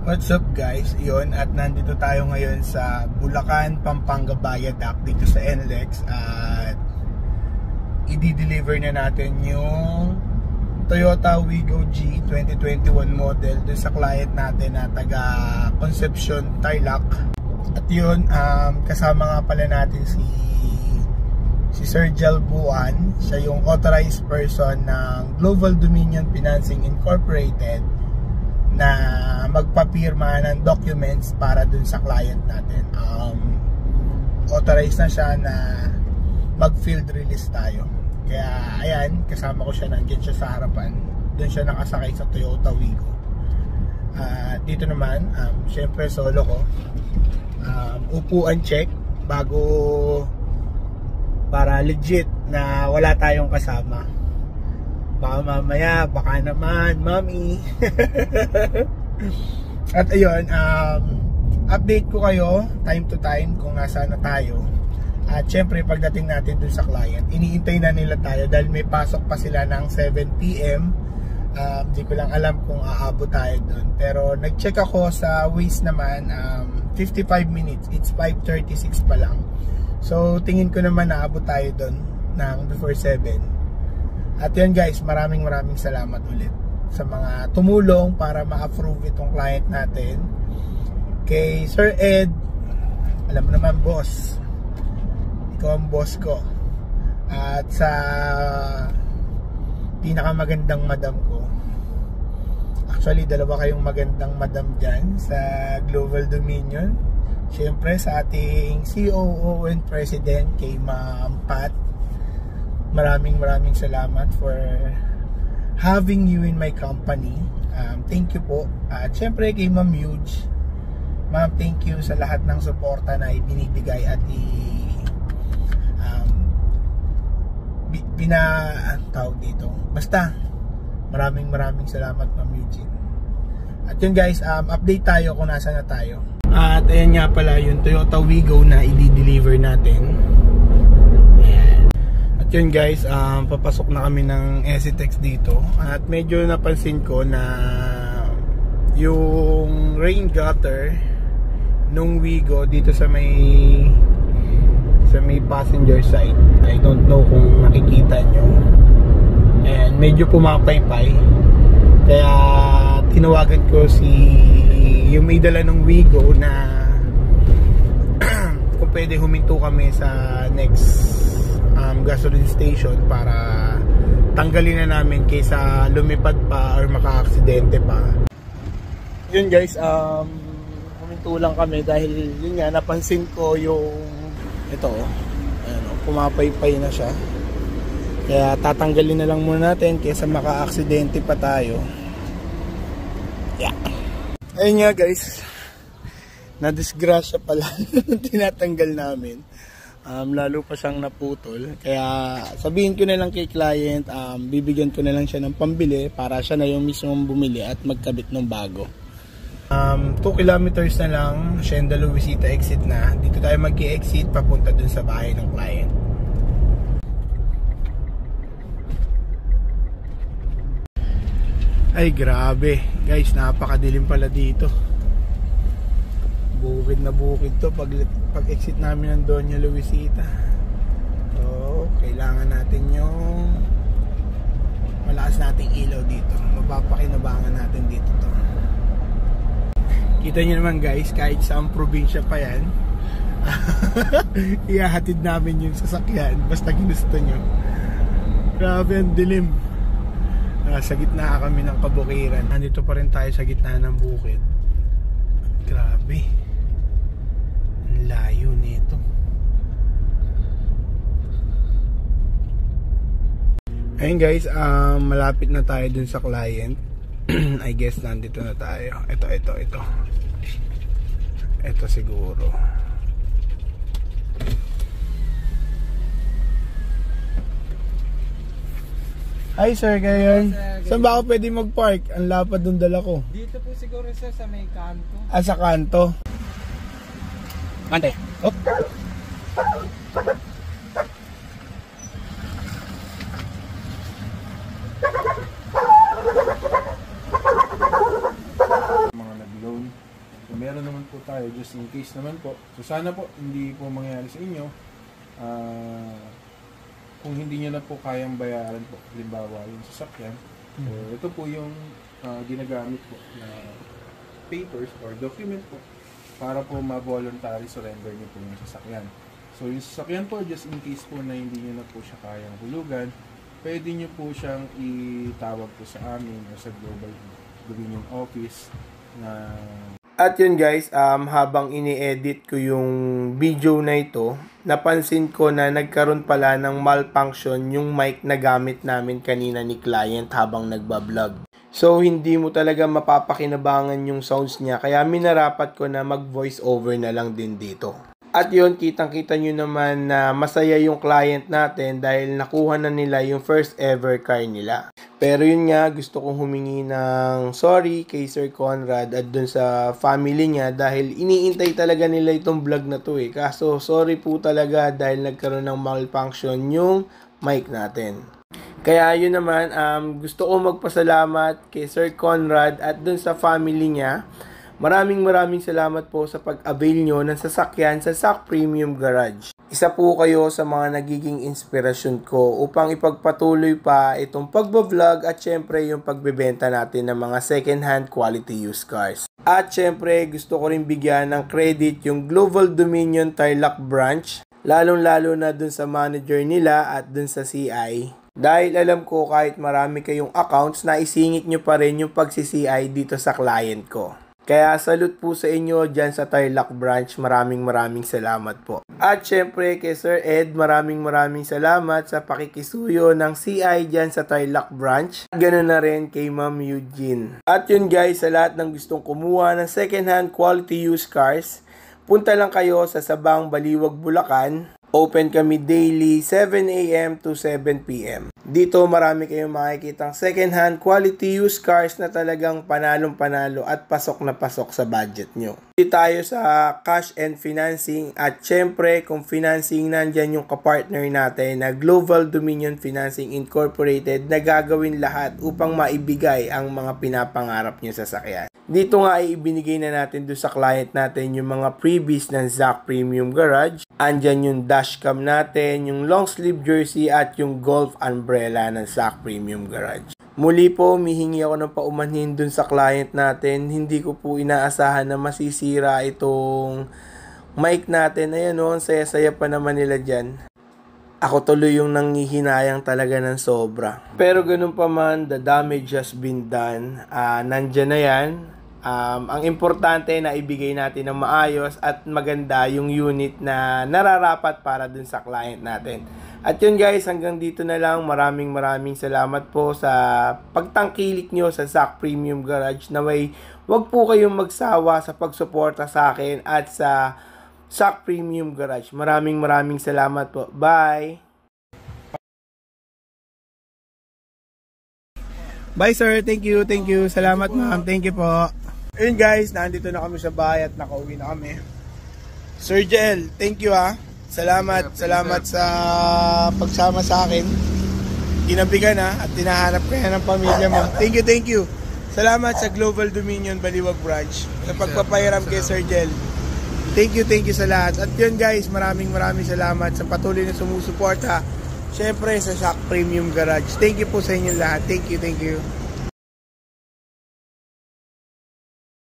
What's up guys? Iyon, at nandito tayo ngayon sa Bulacan, Pampanga Viaduct dito sa NLEX at i-deliver na natin yung Toyota Wigo G 2021 model dun sa client natin na taga Concepcion, Tarlac. At yun, kasama nga pala natin si Sir Jel Buan. Siya yung authorized person ng Global Dominion Financing Incorporated na magpapirma ng documents para dun sa client natin. Authorized na siya na mag-field release tayo. Kaya ayan, kasama ko siya, nandiyan siya sa harapan. Dun siya nakasakay sa Toyota Wigo. Dito naman, syempre solo ko. Upuan check bago, para legit na wala tayong kasama. Baka mamaya, baka naman, mami. At ayun, update ko kayo time to time kung nasaan na tayo. At syempre pagdating natin dun sa client, iniintay na nila tayo dahil may pasok pa sila ng 7 PM. Hindi ko lang alam kung aabot tayo dun. Pero nag-check ako sa Waze naman, 55 minutes. It's 5:36 pa lang. So tingin ko naman naabot tayo dun ng before 7. At yun guys, maraming salamat ulit sa mga tumulong para ma-approve itong client natin. Kay Sir Ed, alam mo naman boss, ikaw ang boss ko. At sa pinakamagandang madam ko, actually dalawa kayong magandang madam dyan sa Global Dominion. Siyempre sa ating COO and President, kay Ma'am Pat. Maraming salamat for having you in my company. Thank you po. At syempre kay Ma'am Huge. Ma'am, thank you sa lahat ng suporta na ibinibigay at tawag dito. Basta maraming salamat Ma'am Eugene. At yun guys, update tayo kung nasa na tayo. At ayan nga pala yung Toyota Wigo na i-deliver natin. Yun guys, papasok na kami ng Exitex dito. At medyo napansin ko na yung rain gutter nung Wigo dito sa may passenger side, I don't know kung nakikita nyo, and medyo pumapaypay. Kaya tinawagan ko yung may dala ng Wigo na kung pwede huminto kami sa next gasoline station para tanggalin na namin kaysa lumipad pa or maka-aksidente pa. Yun guys, huminto lang kami dahil yun nga, napansin ko yung ito, pumapaypay na siya. Kaya tatanggalin na lang muna natin kaysa maka-aksidente pa tayo. Yeah. Ayun nga guys, na-disgrasya pala tinatanggal namin. Lalo pa siyang naputol. Kaya sabihin ko na lang kay client, bibigyan ko na lang siya ng pambili para siya na yung mismong bumili at magkabit ng bago. 2 kilometers na lang, Hacienda Luisita exit na. Dito tayo mag-i-exit papunta dun sa bahay ng client. Ay grabe guys, napakadilim pala dito. Bukid na bukid to pag exit namin ng Doña Luisita. So kailangan natin yung malakas nating ilaw dito. Mapapakinabangan natin dito to. Kita nyo naman guys, kahit saang probinsya pa yan, ihahatid namin yung sasakyan basta ginusto nyo. Grabe ang dilim. Sa gitna kami ng kabukiran. Nandito pa rin tayo sa gitna ng bukid. Grabe, layo nito. Ayun guys, malapit na tayo dun sa client. I guess nandito na tayo. Ito siguro. Hi sir, ngayon. Saan ba ako pwede mag-park? Ang lapad ng dala ko. Dito po siguro sir, sa may kanto. Sa kanto. Kante. Oh. Mga nag-loan. meron naman po tayo just in case naman po. So sana po hindi po mangyari sa inyo. Kung hindi nyo na po kayang bayaran po, halimbawa yung sasakyan, ito po yung ginagamit po na papers or document po para po ma-voluntary surrender nyo po yung sasakyan. So yung sasakyan po, just in case po na hindi nyo na po siya kayang hulugan, pwede nyo po siyang itawag po sa amin o sa Global Dominion Office na... At yun guys, habang ini-edit ko yung video na ito, napansin ko na nagkaroon pala ng malfunction yung mic na gamit namin kanina ni client habang nagbablog. So hindi mo talaga mapapakinabangan yung sounds niya, kaya minarapat ko na mag voice over na lang din dito. At yun, kitang-kita nyo naman na masaya yung client natin dahil nakuha na nila yung first ever car nila. Pero yun nga, gusto kong humingi ng sorry kay Sir Conrad at dun sa family niya dahil iniintay talaga nila itong vlog na to eh. Kaso sorry po talaga dahil nagkaroon ng malfunction yung mic natin. Kaya yun naman, gusto ko magpasalamat kay Sir Conrad at dun sa family niya. Maraming salamat po sa pag-avail nyo ng sasakyan sa Sac Premium Garage. Isa po kayo sa mga nagiging inspirasyon ko upang ipagpatuloy pa itong pagbablog at syempre yung pagbebenta natin ng mga second-hand quality used cars. At syempre gusto ko rin bigyan ng credit yung Global Dominion Tarlac branch, lalong-lalo na dun sa manager nila at dun sa CI. Dahil alam ko kahit marami kayong accounts na isingit nyo pa rin yung pagsi-CI dito sa client ko. Kaya salute po sa inyo dyan sa Tarlac branch. Maraming salamat po. At syempre kay Sir Ed, maraming salamat sa pakikisuyo ng CI dyan sa Tarlac branch. Ganun na rin kay Ma'am Eugene. At yun guys, sa lahat ng gustong kumuha ng second hand quality used cars, punta lang kayo sa Sabang, Baliwag, Bulacan. Open kami daily 7 AM to 7 PM. Dito marami kayong makikitang second-hand quality used cars na talagang panalong-panalo at pasok na pasok sa budget nyo. Dito tayo sa cash and financing at syempre kung financing nandyan yung kapartner natin na Global Dominion Financing Incorporated na gagawin lahat upang maibigay ang mga pinapangarap nyo sa sasakyan. Dito nga ay ibinigay na natin doon sa client natin yung mga freebies ng Sac Premium Garage. Andyan yung dashcam natin, yung long sleeve jersey at yung golf umbrella ng Sac Premium Garage. Muli po, humihingi ako ng paumanhin dun sa client natin. Hindi ko po inaasahan na masisira itong mic natin. Ayan o, saya-saya pa naman nila dyan. Ako tuloy yung nanghihinayang talaga ng sobra. Pero ganun pa man, the damage has been done. Nandyan na yan. Ang importante na ibigay natin ng maayos at maganda yung unit na nararapat para dun sa client natin. At yun guys, hanggang dito na lang. Maraming salamat po sa pagtangkilik nyo sa Sac Premium Garage. Naway, wag po kayong magsawa sa pagsuporta sa akin at sa Sac Premium Garage. Maraming salamat po. Bye! Bye sir, thank you. Salamat ma'am, thank you po. Ayun guys, nandito na kami sa bahay at nakauwi na kami. Sir Jel, thank you ha. Salamat sa pagsama sa akin. Ginabi ka na at tinahanap ka na ng pamilya mo. Thank you. Salamat sa Global Dominion Baliwag branch sa pagpapahiram kay Sir Jel. Thank you sa lahat. At yun guys, maraming salamat sa patuloy na sumusuporta. Syempre sa Sac Premium Garage. Thank you po sa inyo lahat. Thank you.